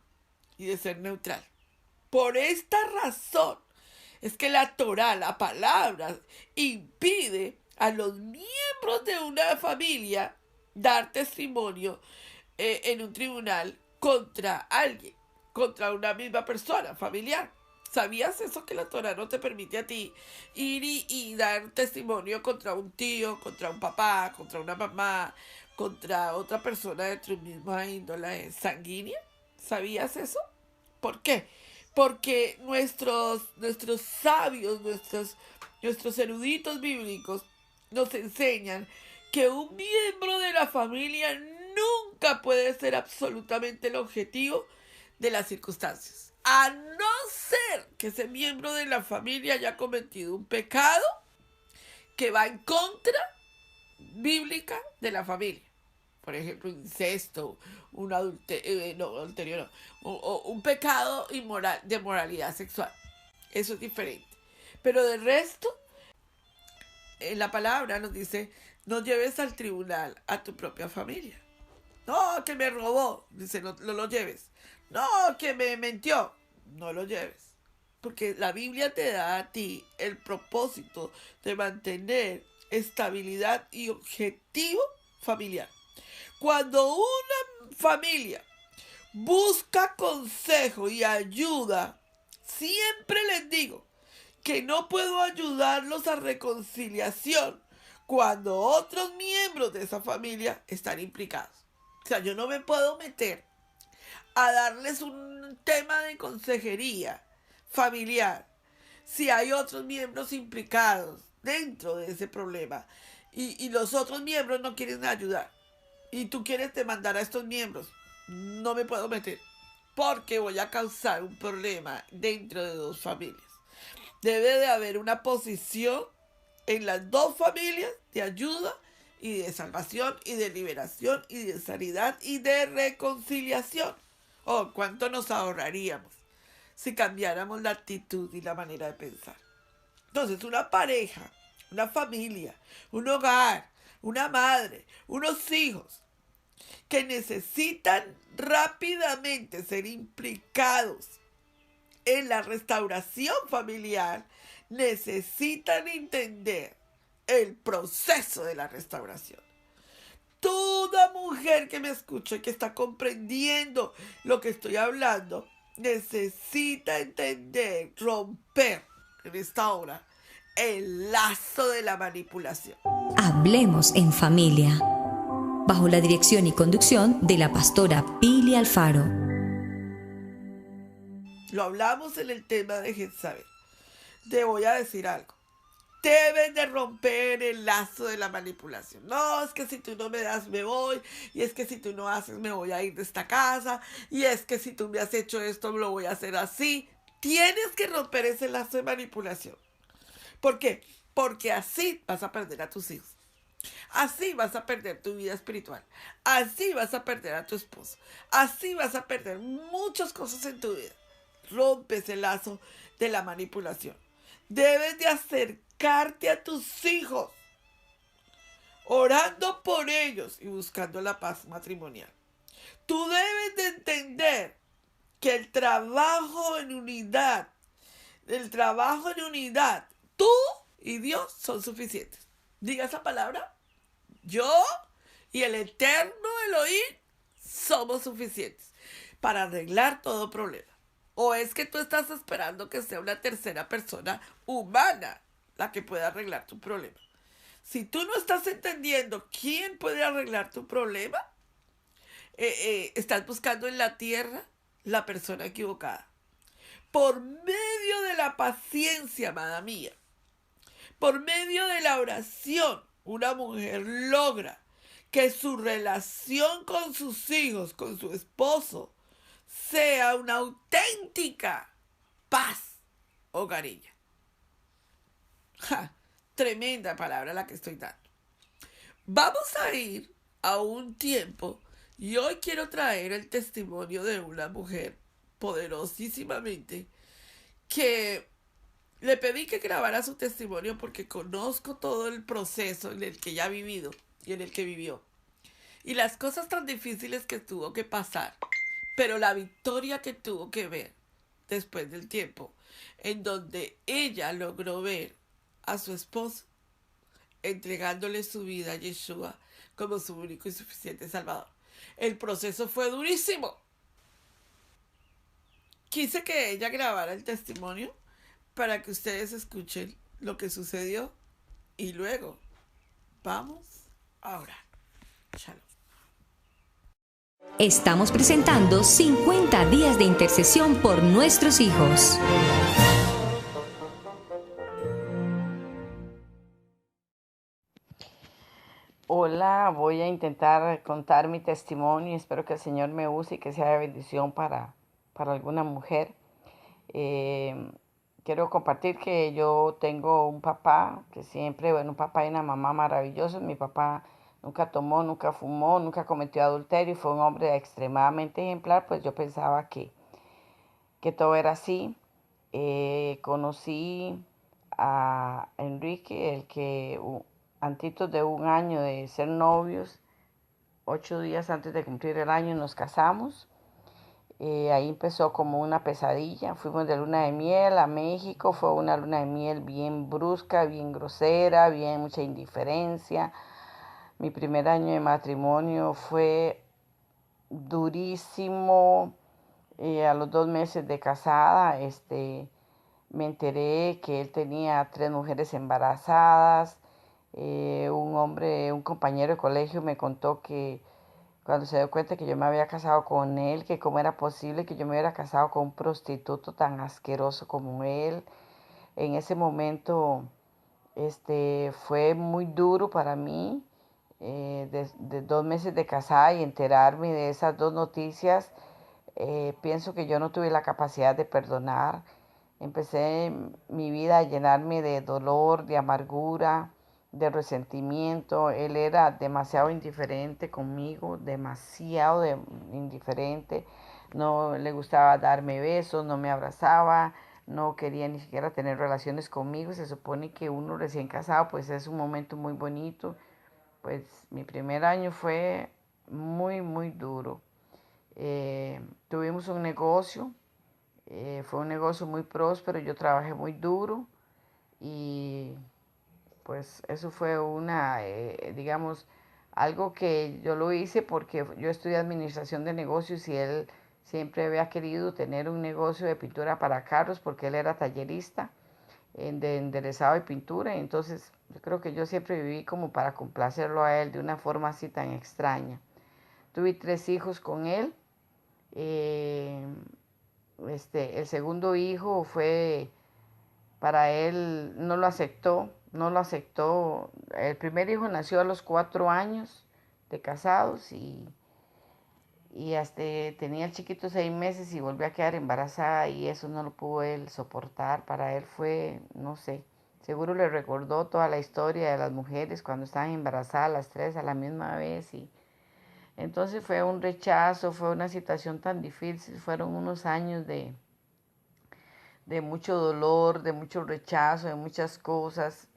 y de ser neutral. Por esta razón es que la Torá, la palabra, impide a los miembros de una familia dar testimonio en un tribunal contra alguien, contra una misma persona familiar. ¿Sabías eso, que la Torá no te permite a ti ir y dar testimonio contra un tío, contra un papá, contra una mamá, contra otra persona de tu misma índole sanguínea? ¿Sabías eso? ¿Por qué? Porque nuestros sabios, nuestros eruditos bíblicos nos enseñan que un miembro de la familia nunca puede ser absolutamente el objetivo de las circunstancias, a no ser que ese miembro de la familia haya cometido un pecado que va en contra bíblica de la familia. Por ejemplo, incesto, un adulterio, no, o un pecado inmoral, de moralidad sexual. Eso es diferente. Pero de resto, la palabra nos dice: no lleves al tribunal a tu propia familia. No, que me robó, dice, no lo lleves. No, que me mintió, no lo lleves. Porque la Biblia te da a ti el propósito de mantener estabilidad y objetivo familiar. Cuando una familia busca consejo y ayuda, siempre les digo que no puedo ayudarlos a reconciliación cuando otros miembros de esa familia están implicados. O sea, yo no me puedo meter a darles un tema de consejería familiar si hay otros miembros implicados dentro de ese problema y los otros miembros no quieren ayudar y tú quieres demandar a estos miembros. No me puedo meter porque voy a causar un problema dentro de dos familias. Debe de haber una posición en las dos familias de ayuda y de salvación y de liberación y de sanidad y de reconciliación. Oh, cuánto nos ahorraríamos si cambiáramos la actitud y la manera de pensar. Entonces, una pareja, una familia, un hogar, una madre, unos hijos que necesitan rápidamente ser implicados en la restauración familiar, necesitan entender el proceso de la restauración. Toda mujer que me escuche, que está comprendiendo lo que estoy hablando, necesita entender, romper en esta hora el lazo de la manipulación. Hablemos en familia, bajo la dirección y conducción de la pastora Pili Alfaro. Lo hablamos en el tema de Jezabel. Te voy a decir algo. Deben de romper el lazo de la manipulación. No, es que si tú no me das, me voy. Y es que si tú no haces, me voy a ir de esta casa. Y es que si tú me has hecho esto, lo voy a hacer así. Tienes que romper ese lazo de manipulación. ¿Por qué? Porque así vas a perder a tus hijos. Así vas a perder tu vida espiritual. Así vas a perder a tu esposo. Así vas a perder muchas cosas en tu vida. Rompes el lazo de la manipulación. Debes de acercarte a tus hijos, orando por ellos y buscando la paz matrimonial. Tú debes de entender que tú y Dios son suficientes. Diga esa palabra. Yo y el eterno Elohim somos suficientes para arreglar todo problema. ¿O es que tú estás esperando que sea una tercera persona humana la que pueda arreglar tu problema? Si tú no estás entendiendo quién puede arreglar tu problema, estás buscando en la tierra la persona equivocada. Por medio de la paciencia, amada mía, por medio de la oración, una mujer logra que su relación con sus hijos, con su esposo, sea una auténtica paz hogareña. ¡Ja! Tremenda palabra la que estoy dando. Vamos a ir a un tiempo y hoy quiero traer el testimonio de una mujer poderosísimamente que le pedí que grabara su testimonio porque conozco todo el proceso en el que ella ha vivido y en el que vivió. Y las cosas tan difíciles que tuvo que pasar, pero la victoria que tuvo que ver después del tiempo, en donde ella logró ver a su esposo entregándole su vida a Yeshua como su único y suficiente Salvador. El proceso fue durísimo. Quise que ella grabara el testimonio para que ustedes escuchen lo que sucedió y luego vamos a orar. Shalom. Estamos presentando 50 días de intercesión por nuestros hijos. Hola, voy a intentar contar mi testimonio. Espero que el Señor me use y que sea de bendición para alguna mujer. Quiero compartir que yo tengo un papá que siempre, un papá y una mamá maravillosos. Mi papá nunca tomó, nunca fumó, nunca cometió adulterio y fue un hombre extremadamente ejemplar. Pues yo pensaba que todo era así. Conocí a Enrique, el que antes de un año de ser novios, 8 días antes de cumplir el año, nos casamos. Ahí empezó como una pesadilla. Fuimos de luna de miel a México. Fue una luna de miel bien brusca, bien grosera, bien mucha indiferencia. Mi primer año de matrimonio fue durísimo. A los 2 meses de casada, me enteré que él tenía 3 mujeres embarazadas. Un compañero de colegio me contó que cuando se dio cuenta que yo me había casado con él, que cómo era posible que yo me hubiera casado con un prostituto tan asqueroso como él. En ese momento, fue muy duro para mí, de 2 meses de casada y enterarme de esas dos noticias. Pienso que yo no tuve la capacidad de perdonar. Empecé mi vida a llenarme de dolor, de amargura, de resentimiento. Él era demasiado indiferente conmigo, demasiado indiferente. No le gustaba darme besos, no me abrazaba, no quería ni siquiera tener relaciones conmigo. Se supone que uno recién casado pues es un momento muy bonito. Pues mi primer año fue muy, muy duro. Tuvimos un negocio, fue un negocio muy próspero, yo trabajé muy duro y pues eso fue digamos, algo que yo lo hice porque yo estudié administración de negocios y él siempre había querido tener un negocio de pintura para carros porque él era tallerista de enderezado y pintura. Y entonces yo creo que yo siempre viví como para complacerlo a él de una forma así tan extraña. Tuve 3 hijos con él. El segundo hijo fue, para él no lo aceptó. El primer hijo nació a los 4 años de casados y hasta tenía el chiquito 6 meses y volvió a quedar embarazada y eso no lo pudo él soportar. Para él fue, no sé, seguro le recordó toda la historia de las mujeres cuando estaban embarazadas las tres a la misma vez. Y entonces fue un rechazo, fue una situación tan difícil, fueron unos años de mucho dolor, de mucho rechazo, de muchas cosas.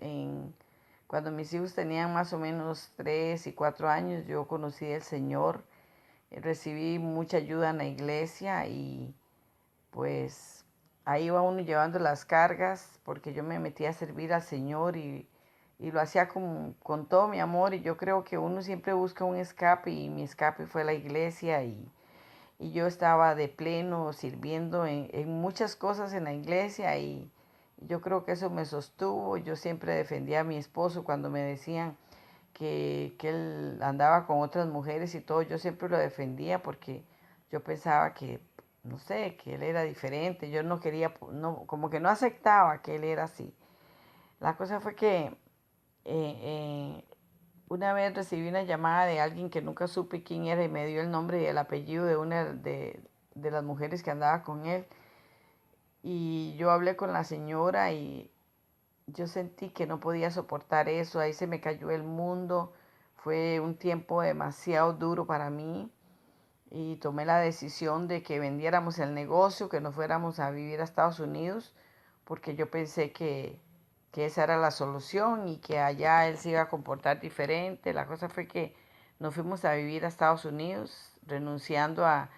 Cuando mis hijos tenían más o menos 3 y 4 años, yo conocí al Señor, recibí mucha ayuda en la iglesia y pues ahí iba uno llevando las cargas porque yo me metí a servir al Señor y lo hacía con todo mi amor y yo creo que uno siempre busca un escape y mi escape fue la iglesia y yo estaba de pleno sirviendo en muchas cosas en la iglesia y yo creo que eso me sostuvo. Yo siempre defendía a mi esposo cuando me decían que él andaba con otras mujeres y todo, yo siempre lo defendía porque yo pensaba que, no sé, que él era diferente, yo no quería, no, como que no aceptaba que él era así. La cosa fue que una vez recibí una llamada de alguien que nunca supe quién era y me dio el nombre y el apellido de una de las mujeres que andaba con él. Y yo hablé con la señora y yo sentí que no podía soportar eso, ahí se me cayó el mundo, fue un tiempo demasiado duro para mí y tomé la decisión de que vendiéramos el negocio, que nos fuéramos a vivir a Estados Unidos, porque yo pensé que esa era la solución y que allá él se iba a comportar diferente. La cosa fue que nos fuimos a vivir a Estados Unidos, renunciando a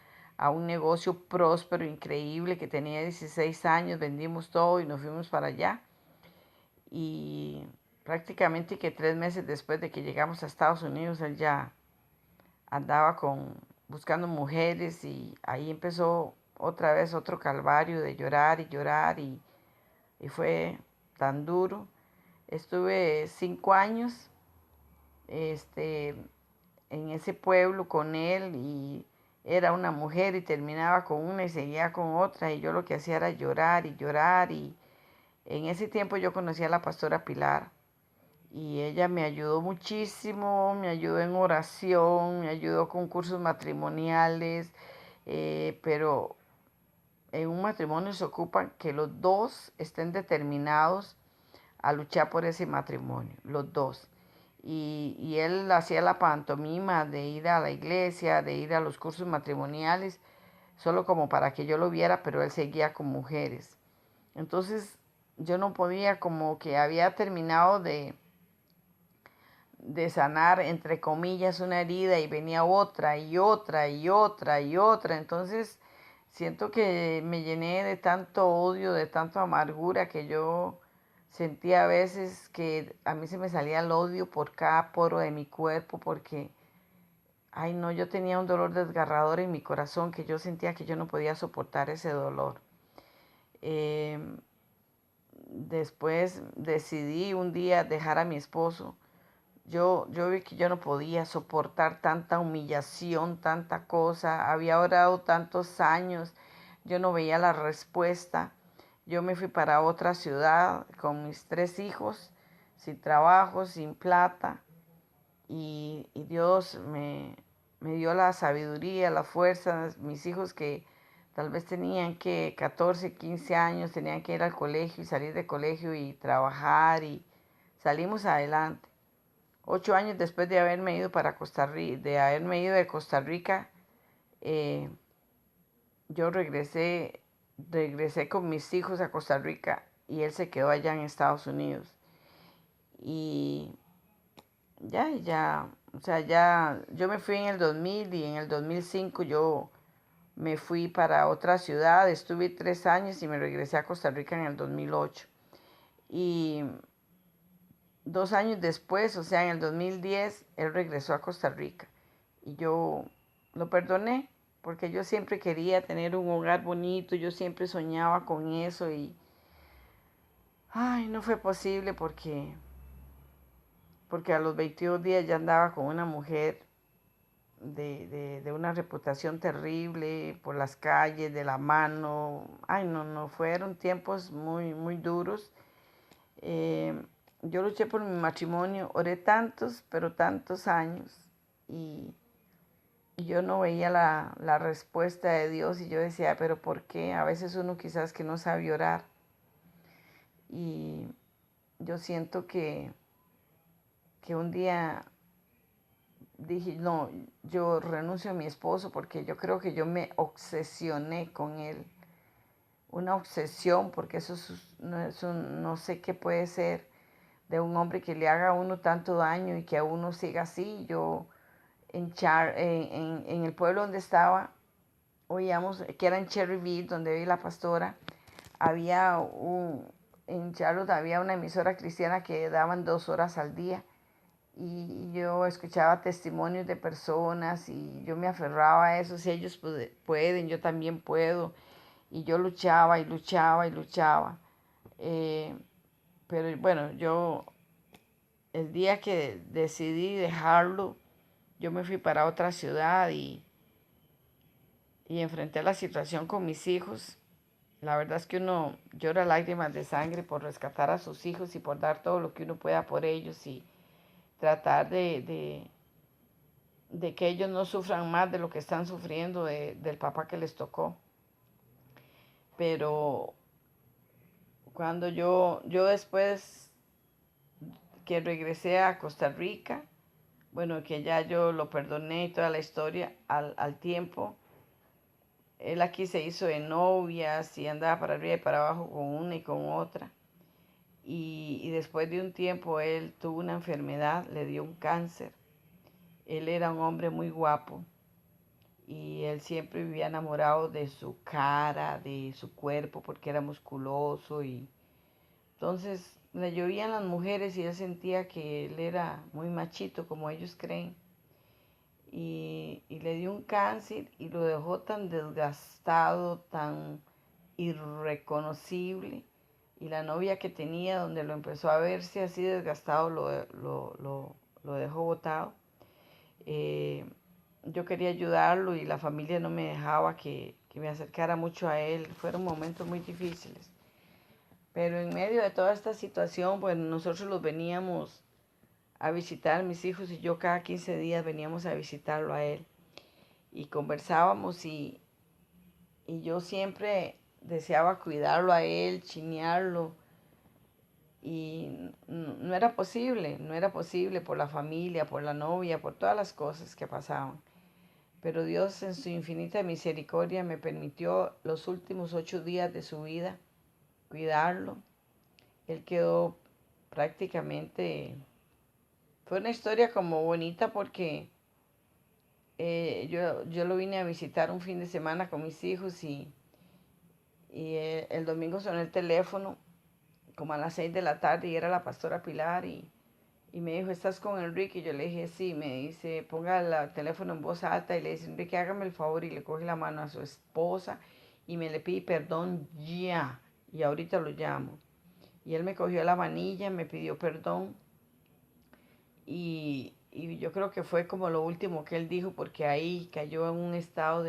un negocio próspero, increíble, que tenía 16 años, vendimos todo y nos fuimos para allá. Y prácticamente que 3 meses después de que llegamos a Estados Unidos, él ya andaba buscando mujeres y ahí empezó otra vez otro calvario de llorar y llorar y fue tan duro. Estuve 5 años en ese pueblo con él y era una mujer y terminaba con una y seguía con otra y yo lo que hacía era llorar y llorar y en ese tiempo yo conocí a la pastora Pilar y ella me ayudó muchísimo, me ayudó en oración, me ayudó con cursos matrimoniales, pero en un matrimonio se ocupa que los dos estén determinados a luchar por ese matrimonio, los dos. Y él hacía la pantomima de ir a la iglesia, de ir a los cursos matrimoniales, solo como para que yo lo viera, pero él seguía con mujeres. Entonces yo no podía, como que había terminado de sanar, entre comillas, una herida y venía otra y otra y otra y otra. Entonces siento que me llené de tanto odio, de tanta amargura que yo sentía a veces que a mí se me salía el odio por cada poro de mi cuerpo porque, ay no, yo tenía un dolor desgarrador en mi corazón que yo sentía que yo no podía soportar ese dolor. Después decidí un día dejar a mi esposo. Yo vi que yo no podía soportar tanta humillación, tanta cosa. Había orado tantos años, yo no veía la respuesta. Yo me fui para otra ciudad con mis 3 hijos, sin trabajo, sin plata. Y Dios me dio la sabiduría, la fuerza. Mis hijos que tal vez tenían que 14, 15 años, tenían que ir al colegio y salir de colegio y trabajar y salimos adelante. 8 años después de haberme ido para Costa Rica, de Costa Rica, yo regresé con mis hijos a Costa Rica y él se quedó allá en Estados Unidos. Y o sea, ya, yo me fui en el 2000 y en el 2005 yo me fui para otra ciudad, estuve 3 años y me regresé a Costa Rica en el 2008. Y 2 años después, o sea, en el 2010, él regresó a Costa Rica y yo lo perdoné porque yo siempre quería tener un hogar bonito, yo siempre soñaba con eso y, ay, no fue posible porque a los 22 días ya andaba con una mujer de una reputación terrible por las calles, de la mano. Ay, no, no, fueron tiempos muy, muy duros. Yo luché por mi matrimonio, oré tantos, pero tantos años y yo no veía la respuesta de Dios y yo decía, pero ¿por qué? A veces uno quizás que no sabe orar. Y yo siento que un día dije, no, yo renuncio a mi esposo porque yo creo que yo me obsesioné con él. Una obsesión, porque no sé qué puede ser de un hombre que le haga a uno tanto daño y que a uno siga así. Yo en el pueblo donde estaba, oíamos que era en Cherryville, donde vive la pastora, en Charlotte había una emisora cristiana que daban 2 horas al día y yo escuchaba testimonios de personas y yo me aferraba a eso, si ellos pueden, yo también puedo. Y yo luchaba y luchaba y luchaba. Eh, pero bueno, yo el día que decidí dejarlo, yo me fui para otra ciudad y enfrenté la situación con mis hijos. La verdad es que uno llora lágrimas de sangre por rescatar a sus hijos y por dar todo lo que uno pueda por ellos y tratar de que ellos no sufran más de lo que están sufriendo del papá que les tocó. Pero cuando yo después que regresé a Costa Rica, bueno, que ya yo lo perdoné y toda la historia al tiempo, él aquí se hizo de novias y andaba para arriba y para abajo con una y con otra. Y después de un tiempo él tuvo una enfermedad, le dio un cáncer. Él era un hombre muy guapo y él siempre vivía enamorado de su cara, de su cuerpo, porque era musculoso y entonces le llovían las mujeres y él sentía que él era muy machito, como ellos creen. Y le dio un cáncer y lo dejó tan desgastado, tan irreconocible. Y la novia que tenía, donde lo empezó a verse así desgastado, lo dejó botado. Yo quería ayudarlo y la familia no me dejaba que me acercara mucho a él. Fueron momentos muy difíciles. Pero en medio de toda esta situación, pues nosotros los veníamos a visitar, mis hijos y yo cada 15 días veníamos a visitarlo a él. Y conversábamos y yo siempre deseaba cuidarlo a él, chinearlo. Y no era posible, no era posible por la familia, por la novia, por todas las cosas que pasaban. Pero Dios en su infinita misericordia me permitió los últimos 8 días de su vida cuidarlo. Él quedó prácticamente... Fue una historia como bonita porque yo lo vine a visitar un fin de semana con mis hijos y el domingo sonó el teléfono como a las 6 de la tarde y era la pastora Pilar y me dijo, ¿estás con Enrique? Y yo le dije, sí. Me dice, ponga el teléfono en voz alta y le dice, Enrique, hágame el favor, y le coge la mano a su esposa y me le pide perdón ya. Y ahorita lo llamo. Y él me cogió la manilla, me pidió perdón y yo creo que fue como lo último que él dijo porque ahí cayó en un estado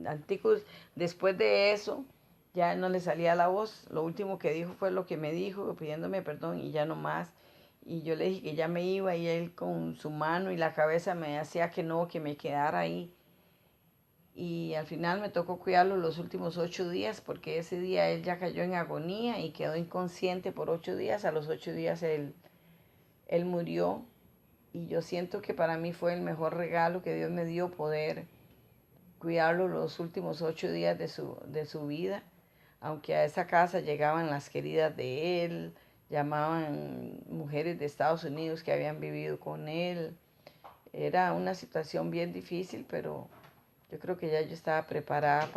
anticos. Después de eso ya no le salía la voz. Lo último que dijo fue lo que me dijo, pidiéndome perdón y ya no más. Y yo le dije que ya me iba y él con su mano y la cabeza me hacía que no, que me quedara ahí. Y al final me tocó cuidarlo los últimos 8 días porque ese día él ya cayó en agonía y quedó inconsciente por 8 días. A los 8 días él murió y yo siento que para mí fue el mejor regalo que Dios me dio poder cuidarlo los últimos 8 días de su vida. Aunque a esa casa llegaban las queridas de él, llamaban mujeres de Estados Unidos que habían vivido con él. Era una situación bien difícil, pero yo creo que ya yo estaba preparada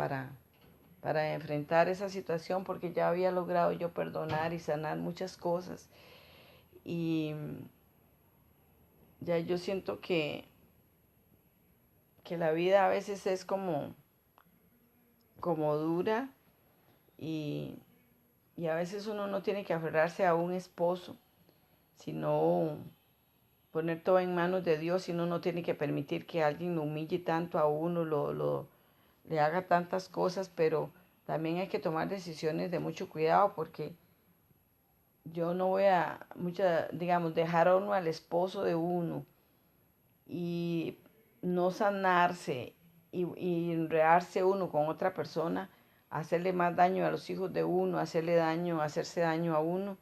para enfrentar esa situación porque ya había logrado yo perdonar y sanar muchas cosas. Y ya yo siento que la vida a veces es como dura y, y a veces uno no tiene que aferrarse a un esposo, sino poner todo en manos de Dios, y uno no tiene que permitir que alguien lo humille tanto a uno, le haga tantas cosas, pero también hay que tomar decisiones de mucho cuidado porque yo no voy a, digamos, dejar a uno al esposo de uno y no sanarse y enredarse uno con otra persona, hacerle más daño a los hijos de uno, hacerle daño, hacerse daño a uno.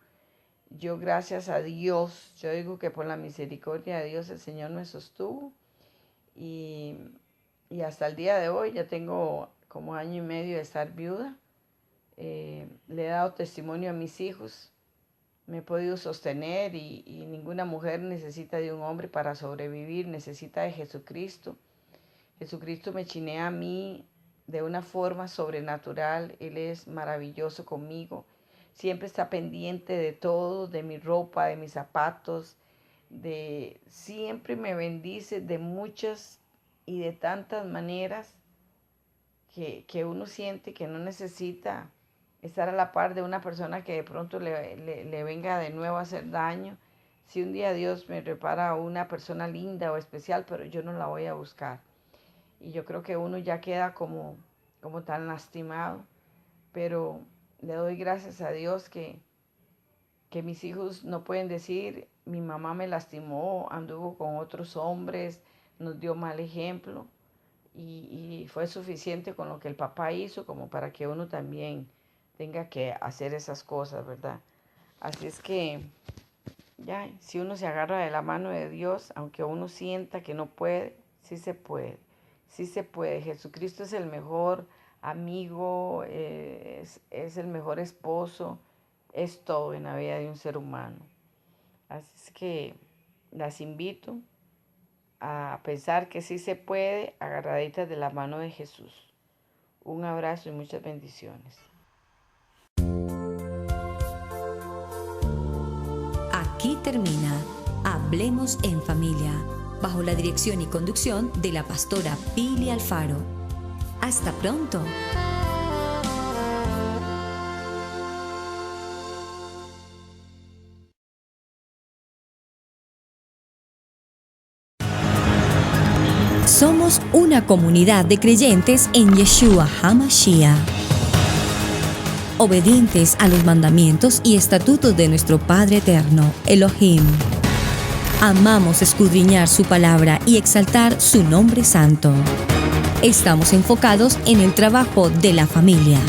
yo gracias a Dios, yo digo que por la misericordia de Dios el Señor me sostuvo y, y hasta el día de hoy ya tengo como 1 año y medio de estar viuda. Le he dado testimonio a mis hijos, me he podido sostener y ninguna mujer necesita de un hombre para sobrevivir, necesita de Jesucristo. Jesucristo me chinea a mí de una forma sobrenatural. Él es maravilloso conmigo. Siempre está pendiente de todo, de mi ropa, de mis zapatos. Siempre me bendice de muchas y de tantas maneras que uno siente que no necesita estar a la par de una persona que de pronto le venga de nuevo a hacer daño. Si un día Dios me repara a una persona linda o especial, pero yo no la voy a buscar. Y yo creo que uno ya queda como tan lastimado, pero le doy gracias a Dios que mis hijos no pueden decir, mi mamá me lastimó, anduvo con otros hombres, nos dio mal ejemplo, y fue suficiente con lo que el papá hizo como para que uno también tenga que hacer esas cosas, ¿verdad? Así es que, ya, si uno se agarra de la mano de Dios, aunque uno sienta que no puede, sí se puede. Sí se puede. Jesucristo es el mejor amigo, es el mejor esposo, es todo en la vida de un ser humano. Así es que las invito a pensar que sí se puede, agarraditas de la mano de Jesús. Un abrazo y muchas bendiciones. Aquí termina Hablemos en Familia, bajo la dirección y conducción de la pastora Pili Alfaro. ¡Hasta pronto! Somos una comunidad de creyentes en Yeshua HaMashiach, obedientes a los mandamientos y estatutos de nuestro Padre Eterno, Elohim. Amamos escudriñar su palabra y exaltar su nombre santo. Estamos enfocados en el trabajo de la familia.